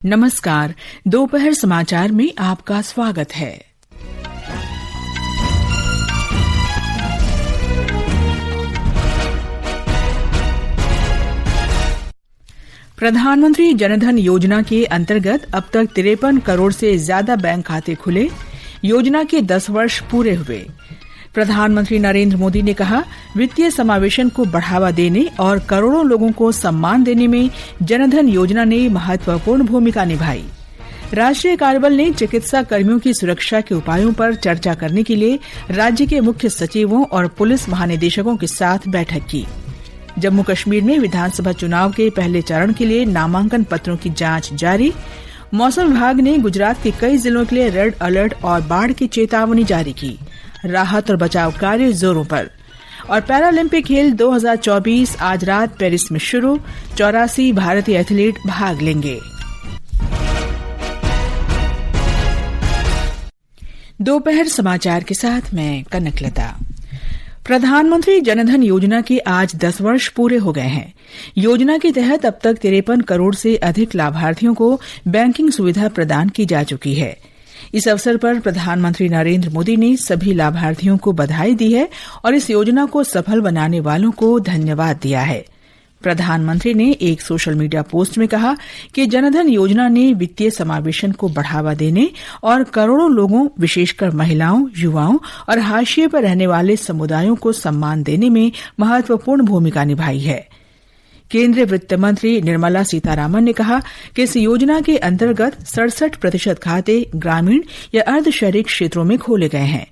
नमस्कार। दोपहर समाचार में आपका स्वागत है। प्रधानमंत्री जनधन योजना के अंतर्गत अब तक 53 करोड़ से ज्यादा बैंक खाते खुले। योजना के 10 वर्ष पूरे हुए। प्रधानमंत्री नरेंद्र मोदी ने कहा, वित्तीय समावेशन को बढ़ावा देने और करोड़ों लोगों को सम्मान देने में जनधन योजना ने महत्वपूर्ण भूमिका निभाई। राष्ट्रीय कार्यबल ने चिकित्सा कर्मियों की सुरक्षा के उपायों पर चर्चा करने के लिए राज्य के मुख्य सचिवों और पुलिस महानिदेशकों के साथ बैठक की। जम्मू कश्मीर में विधानसभा चुनाव के पहले चरण के लिए नामांकन पत्रों की जांच जारी। मौसम विभाग ने गुजरात के कई जिलों के लिए रेड अलर्ट और बाढ़ की चेतावनी जारी की। राहत और बचाव कार्य जोरों पर। और पैरालंपिक खेल 2024 आज रात पेरिस में शुरू। 84 भारतीय एथलीट भाग लेंगे। दोपहर समाचार के साथ मैं कनकलता। प्रधानमंत्री जनधन योजना के आज 10 वर्ष पूरे हो गए हैं। योजना के तहत अब तक 53 करोड़ से अधिक लाभार्थियों को बैंकिंग सुविधा प्रदान की जा चुकी है। इस अवसर पर प्रधानमंत्री नरेंद्र मोदी ने सभी लाभार्थियों को बधाई दी है और इस योजना को सफल बनाने वालों को धन्यवाद दिया है। प्रधानमंत्री ने एक सोशल मीडिया पोस्ट में कहा कि जनधन योजना ने वित्तीय समावेशन को बढ़ावा देने और करोड़ों लोगों, विशेषकर महिलाओं, युवाओं और हाशिए पर रहने वाले समुदायों को सम्मान देने में महत्वपूर्ण भूमिका निभाई है। केंद्रीय वित्त मंत्री निर्मला सीतारामन ने कहा कि इस योजना के अंतर्गत 67% खाते ग्रामीण या अर्ध शहरी क्षेत्रों में खोले गए हैं।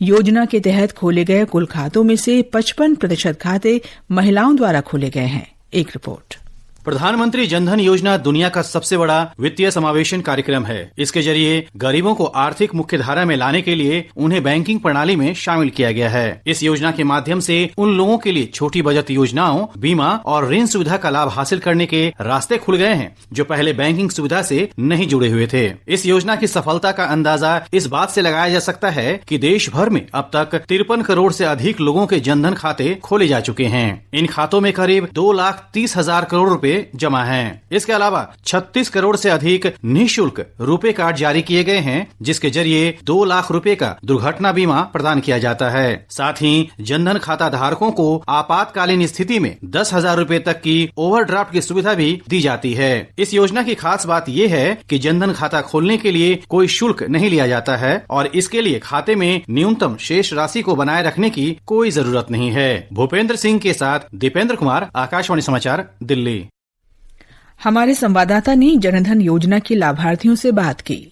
योजना के तहत खोले गए कुल खातों में से 55% खाते महिलाओं द्वारा खोले गए हैं। एक रिपोर्ट। प्रधानमंत्री जनधन योजना दुनिया का सबसे बड़ा वित्तीय समावेशन कार्यक्रम है। इसके जरिए गरीबों को आर्थिक मुख्यधारा में लाने के लिए उन्हें बैंकिंग प्रणाली में शामिल किया गया है। इस योजना के माध्यम से उन लोगों के लिए छोटी बचत योजनाओं, बीमा और ऋण सुविधा का लाभ हासिल करने के रास्ते खुल गए हैं, जो पहले बैंकिंग सुविधा से नहीं जुड़े हुए थे। इस योजना की सफलता का अंदाजा इस बात से लगाया जा सकता है कि देश भर में अब तक 53 करोड़ से अधिक लोगों के जनधन खाते खोले जा चुके हैं। इन खातों में करीब 2,30,000 करोड़ रुपए जमा हैं। इसके अलावा 36 करोड़ से अधिक निःशुल्क रुपे कार्ड जारी किए गए हैं, जिसके जरिए 2 लाख रुपए का दुर्घटना बीमा प्रदान किया जाता है। साथ ही जनधन खाता धारकों को आपातकालीन स्थिति में 10,000 रुपए तक की ओवरड्राफ्ट की सुविधा भी दी जाती है। इस योजना की खास बात यह है कि जनधन खाता खोलने के लिए कोई शुल्क नहीं लिया जाता है और इसके लिए खाते में न्यूनतम शेष राशि को बनाए रखने की कोई जरूरत नहीं है। भूपेंद्र सिंह के साथ दीपेंद्र कुमार, आकाशवाणी समाचार, दिल्ली। हमारे संवाददाता ने जनधन योजना के लाभार्थियों से बात की।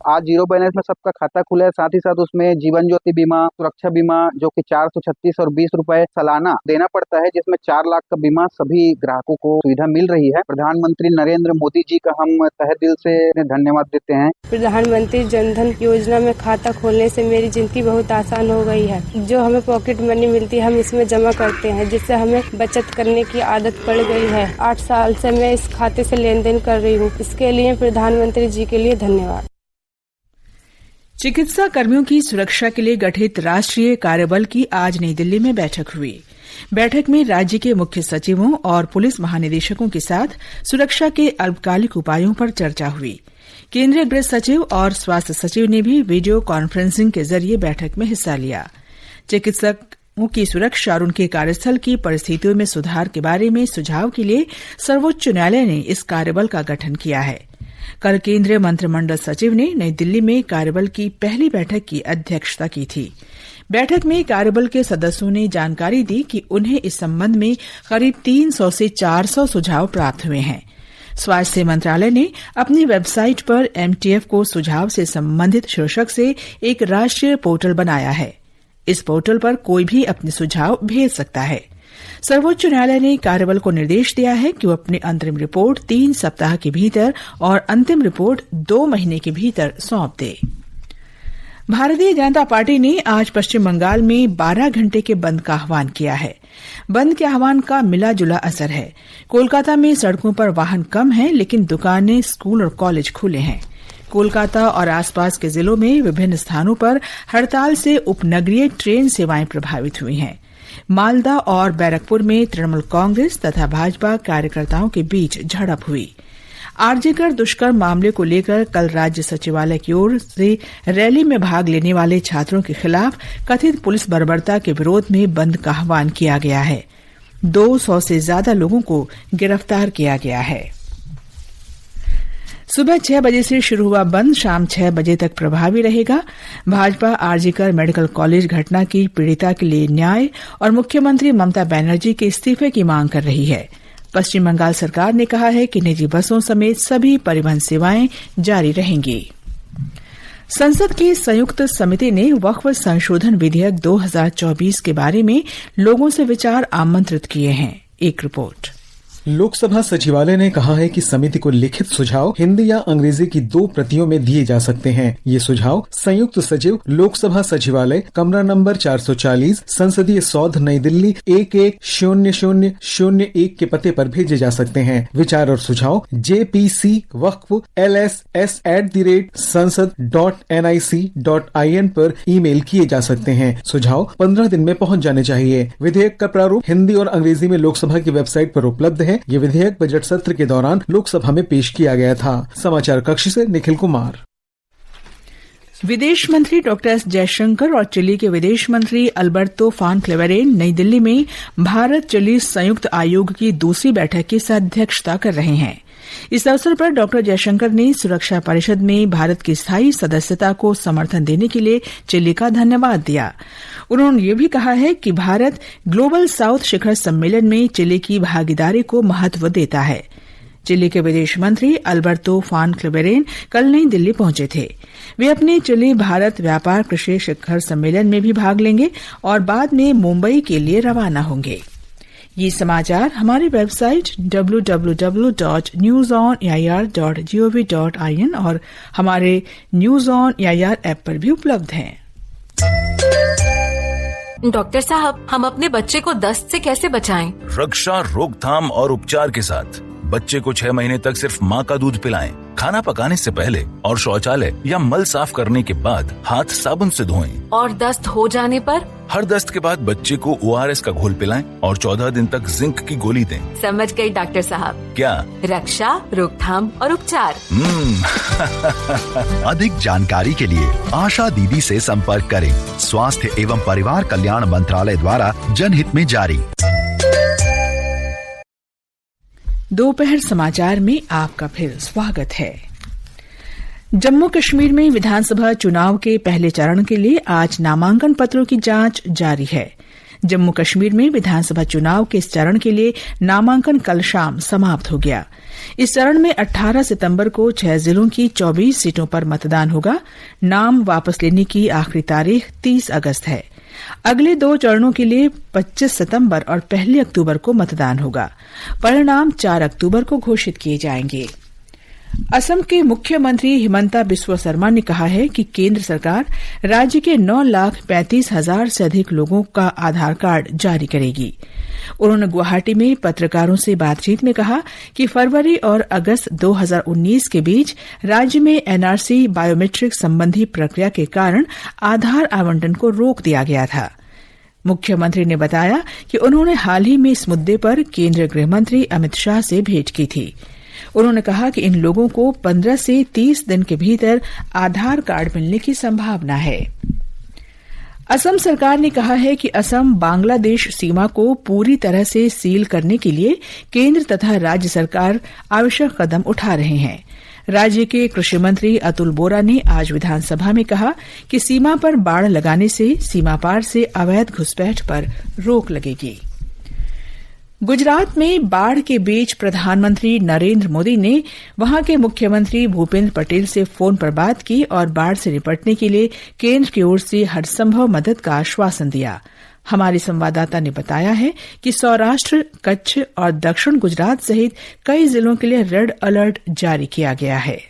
आज जीरो बैलेंस में सबका खाता खुला है। साथ ही साथ उसमें जीवन ज्योति बीमा, सुरक्षा बीमा जो कि 436 और 20 रुपए सालाना देना पड़ता है, जिसमें 4 लाख का बीमा सभी ग्राहकों को सुविधा मिल रही है। प्रधानमंत्री नरेंद्र मोदी जी का हम तहे दिल से धन्यवाद देते हैं। प्रधानमंत्री जनधन योजना में खाता खोलने से मेरी जिंदगी बहुत आसान हो गई है। जो हमें पॉकेट मनी मिलती है हम इसमें जमा करते हैं, जिससे हमें बचत करने की आदत पड़ गई है। 8 साल से मैं इस खाते से लेन देन कर रही हूँ। इसके लिए प्रधानमंत्री जी के लिए धन्यवाद। चिकित्सा कर्मियों की सुरक्षा के लिए गठित राष्ट्रीय कार्यबल की आज नई दिल्ली में बैठक हुई। बैठक में राज्य के मुख्य सचिवों और पुलिस महानिदेशकों के साथ सुरक्षा के अल्पकालिक उपायों पर चर्चा हुई। केंद्रीय गृह सचिव और स्वास्थ्य सचिव ने भी वीडियो कॉन्फ्रेंसिंग के जरिए बैठक में हिस्सा लिया। चिकित्सकों की सुरक्षा और उनके कार्यस्थल की परिस्थितियों में सुधार के बारे में सुझाव के लिए सर्वोच्च न्यायालय ने इस कार्यबल का गठन किया है। कल केंद्रीय मंत्रिमंडल सचिव ने नई दिल्ली में कार्यबल की पहली बैठक की अध्यक्षता की थी। बैठक में कार्यबल के सदस्यों ने जानकारी दी कि उन्हें इस संबंध में करीब 300 से 400 सुझाव प्राप्त हुए हैं। स्वास्थ्य मंत्रालय ने अपनी वेबसाइट पर एमटीएफ को सुझाव से संबंधित शीर्षक से एक राष्ट्रीय पोर्टल बनाया है। इस पोर्टल पर कोई भी अपने सुझाव भेज सकता है। सर्वोच्च न्यायालय ने कार्यबल को निर्देश दिया है कि वो अपनी अंतरिम रिपोर्ट 3 सप्ताह के भीतर और अंतिम रिपोर्ट 2 महीने के भीतर सौंप दे। भारतीय जनता पार्टी ने आज पश्चिम बंगाल में 12 घंटे के बंद का आह्वान किया है। बंद के आह्वान का मिला जुला असर है। कोलकाता में सड़कों पर वाहन कम हैं, लेकिन दुकानें, स्कूल और कॉलेज खुले हैं। कोलकाता और आसपास के जिलों में विभिन्न स्थानों पर हड़ताल से उपनगरीय ट्रेन सेवाएं प्रभावित हुई हैं। मालदा और बैरकपुर में तृणमूल कांग्रेस तथा भाजपा कार्यकर्ताओं के बीच झड़प हुई। आरजेकर दुष्कर्म मामले को लेकर कल राज्य सचिवालय की ओर से रैली में भाग लेने वाले छात्रों के खिलाफ कथित पुलिस बर्बरता के विरोध में बंद का आह्वान किया गया है। 200 से ज्यादा लोगों को गिरफ्तार किया गया है। सुबह 6 बजे से शुरू हुआ बंद शाम 6 बजे तक प्रभावी रहेगा। भाजपा आरजीकर मेडिकल कॉलेज घटना की पीड़िता के लिए न्याय और मुख्यमंत्री ममता बनर्जी के इस्तीफे की मांग कर रही है। पश्चिम बंगाल सरकार ने कहा है कि निजी बसों समेत सभी परिवहन सेवाएं जारी रहेंगी। संसद की संयुक्त समिति ने वक्फ संशोधन विधेयक 2024 के बारे में लोगों से विचार आमंत्रित किए हैं। एक रिपोर्ट। लोकसभा सचिवालय ने कहा है कि समिति को लिखित सुझाव हिंदी या अंग्रेजी की 2 प्रतियों में दिए जा सकते हैं। ये सुझाव संयुक्त सचिव लोकसभा सचिवालय कमरा नंबर 440 संसदीय सौध नई दिल्ली 110001 के पते पर भेजे जा सकते हैं। विचार और सुझाव jpcwaqf@sansad.nic.in पर ईमेल किए जा सकते हैं। सुझाव 15 दिन में पहुंच जाने चाहिए। विधेयक का प्रारूप हिंदी और अंग्रेजी में लोकसभा की वेबसाइट पर उपलब्ध है। ये विधेयक बजट सत्र के दौरान लोकसभा में पेश किया गया था। समाचार कक्ष से निखिल कुमार। विदेश मंत्री डॉक्टर एस जयशंकर और चिली के विदेश मंत्री अल्बर्टो फान क्लेवेरेन नई दिल्ली में भारत चिली संयुक्त आयोग की दूसरी बैठक की अध्यक्षता कर रहे हैं। इस अवसर पर डॉक्टर जयशंकर ने सुरक्षा परिषद में भारत की स्थायी सदस्यता को समर्थन देने के लिए चिली का धन्यवाद दिया। उन्होंने ये भी कहा है कि भारत ग्लोबल साउथ शिखर सम्मेलन में चिली की भागीदारी को महत्व देता है। चिली के विदेश मंत्री अल्बर्टो फान क्लेवेरेन कल नई दिल्ली पहुंचे थे। वे अपने चिली भारत व्यापार कृषि शिखर सम्मेलन में भी भाग लेंगे और बाद में मुंबई के लिए रवाना होंगे। ये समाचार हमारी वेबसाइट www.newsonair.gov.in और हमारे न्यूज ऑन एआईआर ऐप पर भी उपलब्ध हैं। डॉक्टर साहब, हम अपने बच्चे को दस्त से कैसे बचाएं? रक्षा, रोकथाम और उपचार के साथ बच्चे को 6 महीने तक सिर्फ माँ का दूध पिलाएं। खाना पकाने से पहले और शौचालय या मल साफ करने के बाद हाथ साबुन से धोएं। और दस्त हो जाने पर? हर दस्त के बाद बच्चे को ORS का घोल पिलाएं और 14 दिन तक जिंक की गोली दें। समझ गई डॉक्टर साहब। क्या? रक्षा, रोकथाम और उपचार। अधिक जानकारी के लिए आशा दीदी से संपर्क करें। स्वास्थ्य एवं परिवार कल्याण मंत्रालय द्वारा जनहित में जारी। दोपहर समाचार में आपका फिर स्वागत है। जम्मू कश्मीर में विधानसभा चुनाव के पहले चरण के लिए आज नामांकन पत्रों की जांच जारी है। जम्मू कश्मीर में विधानसभा चुनाव के इस चरण के लिए नामांकन कल शाम समाप्त हो गया। इस चरण में 18 सितंबर को 6 जिलों की 24 सीटों पर मतदान होगा। नाम वापस लेने की आखिरी तारीख 30 अगस्त है। अगले 2 चरणों के लिए 25 सितंबर और 1 अक्टूबर को मतदान होगा। परिणाम 4 अक्टूबर को घोषित किए जाएंगे। असम के मुख्यमंत्री हिमंता बिस्वा शर्मा ने कहा है कि केंद्र सरकार राज्य के 9,35,000 से अधिक लोगों का आधार कार्ड जारी करेगी। उन्होंने गुवाहाटी में पत्रकारों से बातचीत में कहा कि फरवरी और अगस्त 2019 के बीच राज्य में एनआरसी बायोमेट्रिक संबंधी प्रक्रिया के कारण आधार आवंटन को रोक दिया गया था। मुख्यमंत्री ने बताया कि उन्होंने हाल ही में इस मुद्दे पर केंद्रीय गृहमंत्री अमित शाह से भेंट की थी। उन्होंने कहा कि इन लोगों को 15 से 30 दिन के भीतर आधार कार्ड मिलने की संभावना है। असम सरकार ने कहा है कि असम बांग्लादेश सीमा को पूरी तरह से सील करने के लिए केंद्र तथा राज्य सरकार आवश्यक कदम उठा रहे हैं। राज्य के कृषि मंत्री अतुल बोरा ने आज विधानसभा में कहा कि सीमा पर बाड़ लगाने से सीमा पार से अवैध घुसपैठ पर रोक लगेगी। गुजरात में बाढ़ के बीच प्रधानमंत्री नरेंद्र मोदी ने वहां के मुख्यमंत्री भूपेंद्र पटेल से फोन पर बात की और बाढ़ से निपटने के लिए केंद्र की ओर से हर संभव मदद का आश्वासन दिया। हमारे संवाददाता ने बताया है कि सौराष्ट्र, कच्छ और दक्षिण गुजरात सहित कई जिलों के लिए रेड अलर्ट जारी किया गया है।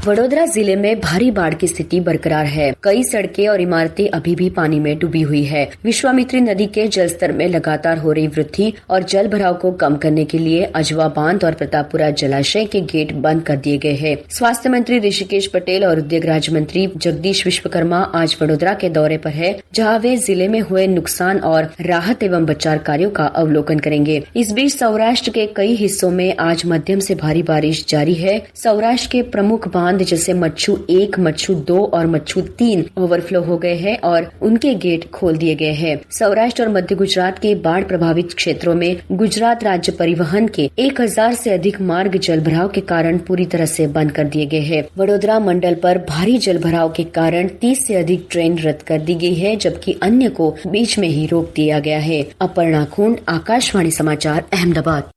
वडोदरा जिले में भारी बाढ़ की स्थिति बरकरार है। कई सड़कें और इमारतें अभी भी पानी में डूबी हुई है। विश्वामित्री नदी के जलस्तर में लगातार हो रही वृद्धि और जल भराव को कम करने के लिए अजवा बांध और प्रतापपुरा जलाशय के गेट बंद कर दिए गए हैं। स्वास्थ्य मंत्री ऋषिकेश पटेल और उद्योग राज्य मंत्री जगदीश विश्वकर्मा आज वडोदरा के दौरे पर है, जहाँ वे जिले में हुए नुकसान और राहत एवं बचाव कार्यों का अवलोकन करेंगे। इस बीच सौराष्ट्र के कई हिस्सों में आज मध्यम से भारी बारिश जारी है। सौराष्ट्र के प्रमुख बांध जैसे मच्छू 1, मच्छू 2 और मच्छू 3 ओवरफ्लो हो गए हैं और उनके गेट खोल दिए गए हैं। सौराष्ट्र और मध्य गुजरात के बाढ़ प्रभावित क्षेत्रों में गुजरात राज्य परिवहन के 1000 से अधिक मार्ग जल भराव के कारण पूरी तरह से बंद कर दिए गए हैं। वडोदरा मंडल पर भारी जल भराव के कारण 30 से अधिक ट्रेन रद्द कर दी गई है, जबकि अन्य को बीच में ही रोक दिया गया है। अपर्णा खूंड, आकाशवाणी समाचार, अहमदाबाद।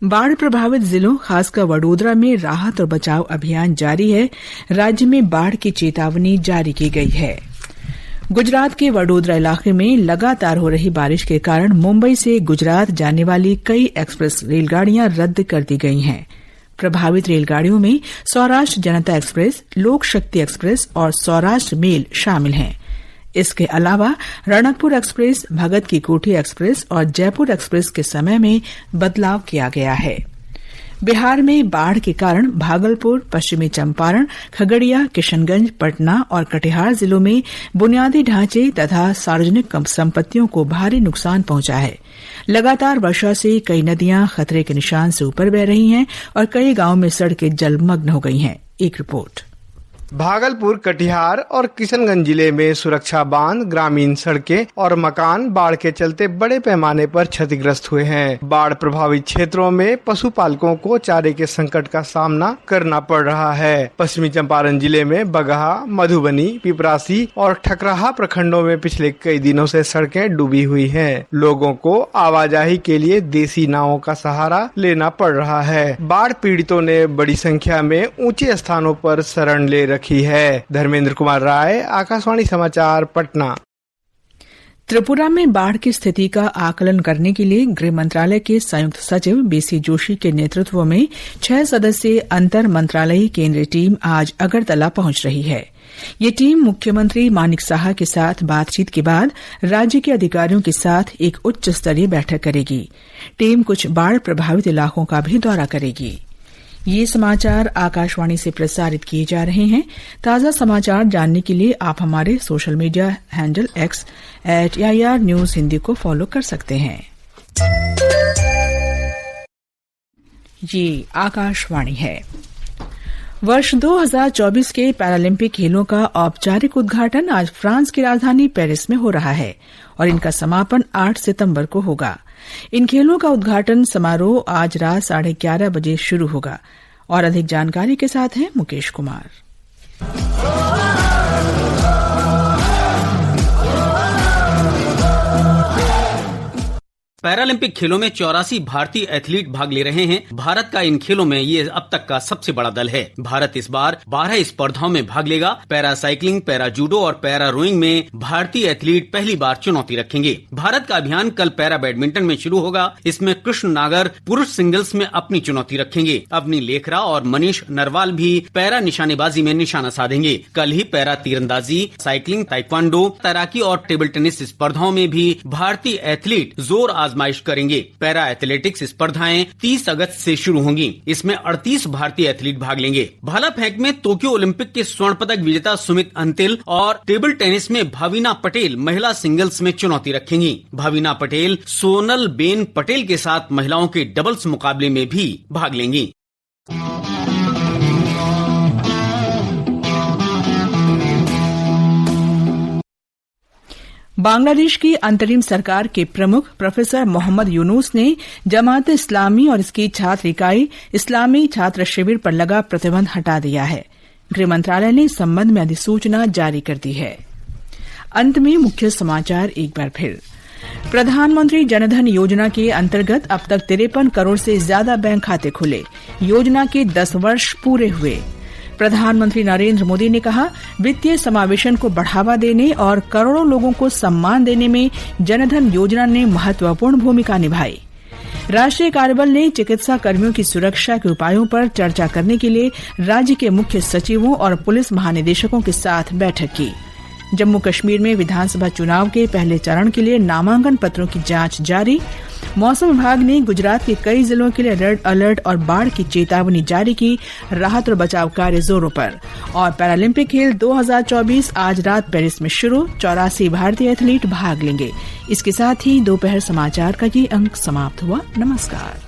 बाढ़ प्रभावित जिलों खासकर वडोदरा में राहत और बचाव अभियान जारी है। राज्य में बाढ़ की चेतावनी जारी की गई है। गुजरात के वडोदरा इलाके में लगातार हो रही बारिश के कारण मुंबई से गुजरात जाने वाली कई एक्सप्रेस रेलगाड़ियां रद्द कर दी गई हैं। प्रभावित रेलगाड़ियों में सौराष्ट्र जनता एक्सप्रेस, लोक शक्ति एक्सप्रेस और सौराष्ट्र मेल शामिल हैं। इसके अलावा रणकपुर एक्सप्रेस, भगत की कोठी एक्सप्रेस और जयपुर एक्सप्रेस के समय में बदलाव किया गया है। बिहार में बाढ़ के कारण भागलपुर, पश्चिमी चंपारण, खगड़िया, किशनगंज, पटना और कटिहार जिलों में बुनियादी ढांचे तथा सार्वजनिक संपत्तियों को भारी नुकसान पहुंचा है। लगातार वर्षा से कई नदियां खतरे के निशान से ऊपर बह रही हैं और कई गांवों में सड़कें जलमग्न हो गई हैं। एक रिपोर्ट। भागलपुर, कटिहार और किशनगंज जिले में सुरक्षा बांध, ग्रामीण सड़कें और मकान बाढ़ के चलते बड़े पैमाने पर क्षतिग्रस्त हुए हैं। बाढ़ प्रभावित क्षेत्रों में पशुपालकों को चारे के संकट का सामना करना पड़ रहा है। पश्चिमी चंपारण जिले में बगहा, मधुबनी, पिपरासी और ठकराहा प्रखंडों में पिछले कई दिनों से सड़कें डूबी हुई हैं। लोगों को आवाजाही के लिए देसी नावों का सहारा लेना पड़ रहा है। बाढ़ पीड़ितों ने बड़ी संख्या में ऊंचे स्थानों पर शरण ले रखी है। धर्मेंद्र कुमार राय, आकाशवाणी समाचार, पटना। त्रिपुरा में बाढ़ की स्थिति का आकलन करने के लिए गृह मंत्रालय के संयुक्त सचिव बीसी जोशी के नेतृत्व में 6 सदस्यीय अंतर मंत्रालयी केंद्रीय टीम आज अगरतला पहुंच रही है। ये टीम मुख्यमंत्री मानिक साहा के साथ बातचीत के बाद राज्य के अधिकारियों के साथ एक उच्च स्तरीय बैठक करेगी। टीम कुछ बाढ़ प्रभावित इलाकों का भी दौरा करेगी। ये समाचार आकाशवाणी से प्रसारित किए जा रहे हैं। ताजा समाचार जानने के लिए आप हमारे social media handle @AIR News Hindi को फॉलो कर सकते हैं। ये आकाशवाणी है। वर्ष 2024 के पैरालंपिक खेलों का औपचारिक उद्घाटन आज फ्रांस की राजधानी पेरिस में हो रहा है और इनका समापन 8 सितंबर को होगा। इन खेलों का उद्घाटन समारोह आज रात 11:30 बजे शुरू होगा और अधिक जानकारी के साथ हैं मुकेश कुमार। पैरालंपिक खेलों में 84 भारतीय एथलीट भाग ले रहे हैं। भारत का इन खेलों में ये अब तक का सबसे बड़ा दल है। भारत इस बार 12 स्पर्धाओं में भाग लेगा। पैरा साइकिलिंग, पैरा जूडो और पैरा रोइंग में भारतीय एथलीट पहली बार चुनौती रखेंगे। भारत का अभियान कल पैरा बैडमिंटन में शुरू होगा। इसमें कृष्ण नागर पुरुष सिंगल्स में अपनी चुनौती रखेंगे। अवनी लेखरा और मनीष नरवाल भी पैरा निशानेबाजी में निशाना साधेंगे। कल ही पैरा तीरंदाजी, साइकिलिंग, ताइक्वांडो, तैराकी और टेबल टेनिस स्पर्धाओं में भी भारतीय एथलीट जोर आजमाइश करेंगे। पैरा एथलेटिक्स स्पर्धाएं 30 अगस्त से शुरू होंगी। इसमें 38 भारतीय एथलीट भाग लेंगे। भाला फेंक में टोक्यो ओलंपिक के स्वर्ण पदक विजेता सुमित अंतिल और टेबल टेनिस में भाविना पटेल महिला सिंगल्स में चुनौती रखेंगी। भाविना पटेल सोनल बेन पटेल के साथ महिलाओं के डबल्स मुकाबले में भी भाग लेंगी। बांग्लादेश की अंतरिम सरकार के प्रमुख प्रोफेसर मोहम्मद यूनुस ने जमात इस्लामी और इसकी छात्र इकाई इस्लामी छात्र शिविर पर लगा प्रतिबंध हटा दिया है। गृह मंत्रालय ने इस संबंध में अधिसूचना जारी कर दी है। अंत में मुख्य समाचार एक बार फिर। प्रधानमंत्री जनधन योजना के अंतर्गत अब तक 53 करोड़ से ज्यादा बैंक खाते खुले। योजना के 10 वर्ष पूरे हुए। प्रधानमंत्री नरेंद्र मोदी ने कहा, वित्तीय समावेशन को बढ़ावा देने और करोड़ों लोगों को सम्मान देने में जनधन योजना ने महत्वपूर्ण भूमिका निभाई। राष्ट्रीय कार्यबल ने चिकित्सा कर्मियों की सुरक्षा के उपायों पर चर्चा करने के लिए राज्य के मुख्य सचिवों और पुलिस महानिदेशकों के साथ बैठक की। जम्मू कश्मीर में विधानसभा चुनाव के पहले चरण के लिए नामांकन पत्रों की जांच जारी। मौसम विभाग ने गुजरात के कई जिलों के लिए रेड अलर्ट और बाढ़ की चेतावनी जारी की। राहत और बचाव कार्य जोरों पर। और पैरालंपिक खेल 2024 आज रात पेरिस में शुरू। 84 भारतीय एथलीट भाग लेंगे। इसके साथ ही दोपहर समाचार का ये अंक समाप्त हुआ। नमस्कार।